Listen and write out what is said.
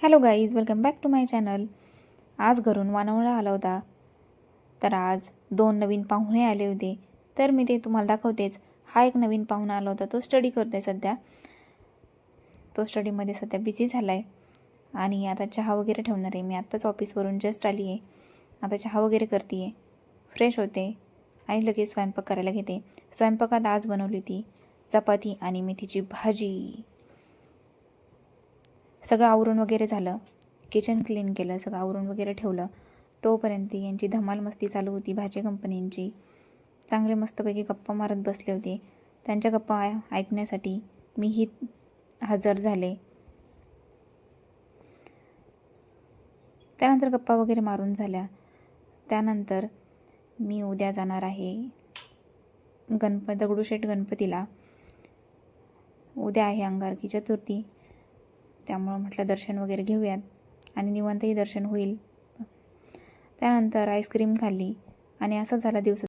Hello guys, welcome back to my channel. आज घरून वानवळा आला होता. तर आज 2 नवीन पाहुणे आले होते. तर मी ते तुम्हाला दाखवतेच. हा एक नवीन पाहुणा आला होता, तो स्टडी करतोय सध्या. तो स्टडीमध्ये सध्या बिझी झाला आहे आणि आता चहा वगैरे ठेवणार आहे. मी आत्ताच ऑफिसवरून जस्ट आली आहे. आता चहा वगैरे करते आहे, फ्रेश होते आणि लगेच स्वयंपाक करायला घेते. स्वयंपाकात आज बनवली होती चपाती आणि मेथीची भाजी. सगळं आवरून वगैरे झालं, किचन क्लीन केलं, सगळं आवरून वगैरे ठेवलं. तोपर्यंत यांची धमाल मस्ती चालू होती भाजी कंपनींची. चांगले मस्तपैकी गप्पा मारत बसले होते. त्यांच्या गप्पा ऐकण्यासाठी मीही हजर झाले. त्यानंतर गप्पा वगैरे मारून झाल्या. त्यानंतर मी उद्या जाणार आहे दगडूशेठ गणपतीला. उद्या आहे अंगारकी चतुर्थी, त्यामुळं म्हटलं दर्शन वगैरे घेऊयात आणि निवांतही दर्शन होईल. त्यानंतर आईस्क्रीम खाल्ली आणि असा झाला दिवस.